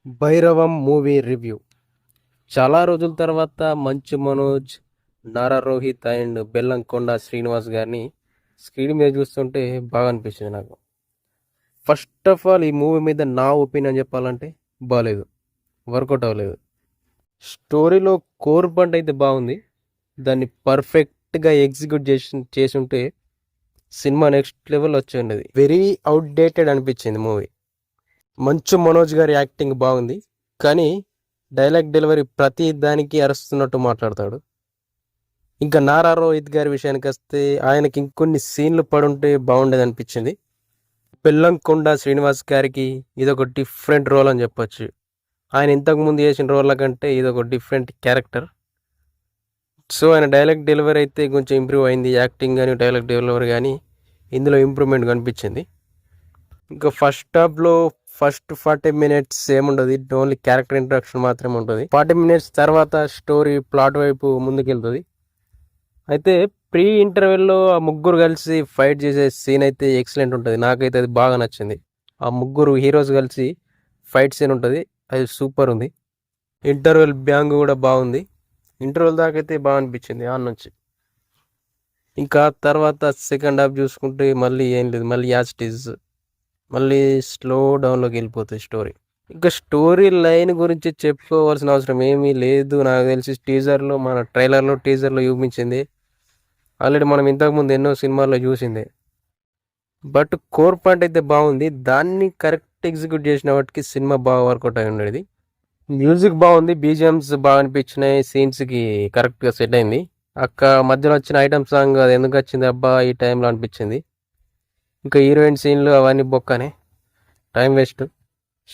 Bhairavam movie review. చాలా రోజుల తర్వాత మంచు మనోజ్, నారా రోహిత్ అండ్ బెల్లంకొండ శ్రీనివాస్ గారిని స్క్రీన్ మీద చూస్తుంటే బాగా అనిపించింది నాకు. ఫస్ట్ ఆఫ్ ఆల్ ఈ మూవీ మీద నా ఒపీనియన్ చెప్పాలంటే బాగాలేదు, వర్కౌట్ అవ్వలేదు. స్టోరీలో కోర్ పాయింట్ అయితే బాగుంది, దాన్ని పర్ఫెక్ట్గా ఎగ్జిక్యూట్ చేసి ఉంటే సినిమా నెక్స్ట్ లెవెల్ వచ్చి ఉండేది. వెరీ అవుట్డేటెడ్ అనిపించింది మూవీ. మంచు మనోజ్ గారి యాక్టింగ్ బాగుంది, కానీ డైలాగ్ డెలివరీ ప్రతి దానికి అరుస్తున్నట్టు మాట్లాడతాడు. ఇంకా నారా రోహిత్ గారి విషయానికి వస్తే ఆయనకి ఇంకొన్ని సీన్లు పడుంటే బాగుండేది అనిపించింది. బెల్లంకొండ శ్రీనివాస్ గారికి ఇదొక డిఫరెంట్ రోల్ అని చెప్పొచ్చు. ఆయన ఇంతకుముందు చేసిన రోల్ల కంటే ఇదొక డిఫరెంట్ క్యారెక్టర్. సో ఆయన డైలాగ్ డెలివరీ అయితే కొంచెం ఇంప్రూవ్ అయింది, యాక్టింగ్ కానీ డైలాగ్ డెలివరీ కానీ ఇందులో ఇంప్రూవ్మెంట్ కనిపించింది. ఇంకా ఫస్ట్ హాఫ్లో ఫస్ట్ 40 minutes ఏముండదు, ఓన్లీ క్యారెక్టర్ ఇంట్రడక్షన్ మాత్రమే ఉంటుంది. 40 minutes తర్వాత స్టోరీ ప్లాట్ వైపు ముందుకెళ్తుంది. అయితే ప్రీ ఇంటర్వెల్లో ఆ ముగ్గురు కలిసి ఫైట్ చేసే సీన్ అయితే ఎక్సలెంట్ ఉంటుంది. నాకైతే అది బాగా నచ్చింది. ఆ ముగ్గురు హీరోస్ కలిసి ఫైట్ సీన్ ఉంటుంది, అది సూపర్ ఉంది. ఇంటర్వెల్ బ్యాంగ్ కూడా బాగుంది. ఇంటర్వెల్ దాకా అయితే బాగా అనిపించింది ఆ నుంచి. ఇంకా తర్వాత సెకండ్ హాఫ్ చూసుకుంటే మళ్ళీ ఏం లేదు, మళ్ళీ యాజ్ ఇట్ ఈజ్, మళ్ళీ స్లో డౌన్లోకి వెళ్ళిపోతుంది స్టోరీ. ఇంకా స్టోరీ లైన్ గురించి చెప్పుకోవాల్సిన అవసరం ఏమీ లేదు. నాకు తెలిసి టీజర్లో, మన టీజర్లో చూపించింది. ఆల్రెడీ మనం ఇంతకుముందు ఎన్నో సినిమాల్లో చూసిందే. బట్ కోర్ పాయింట్ అయితే బాగుంది, దాన్ని కరెక్ట్ ఎగ్జిక్యూట్ చేసిన వాటికి సినిమా బాగా వర్కౌట్ అయి ఉండేది. మ్యూజిక్ బాగుంది, బీజిఎమ్స్ బాగా అనిపించినాయి, సీన్స్కి కరెక్ట్గా సెట్ అయింది. అక్క మధ్యలో వచ్చిన ఐటమ్ సాంగ్ అది ఎందుకు వచ్చింది అబ్బా ఈ టైంలో అనిపించింది. ఇంకా హీరోయిన్ సీన్లు అవన్నీ బొక్కనే, టైం వేస్ట్,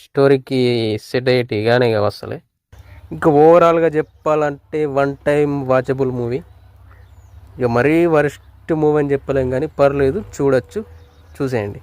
స్టోరీకి సెట్ అయ్యేటి కానీ వస్తలే. ఇంకా ఓవరాల్గా చెప్పాలంటే వన్ టైం వాచబుల్ మూవీ. ఇక మరీ వరస్ట్ మూవీ అని చెప్పలేం, కానీ పర్లేదు, చూసేయండి.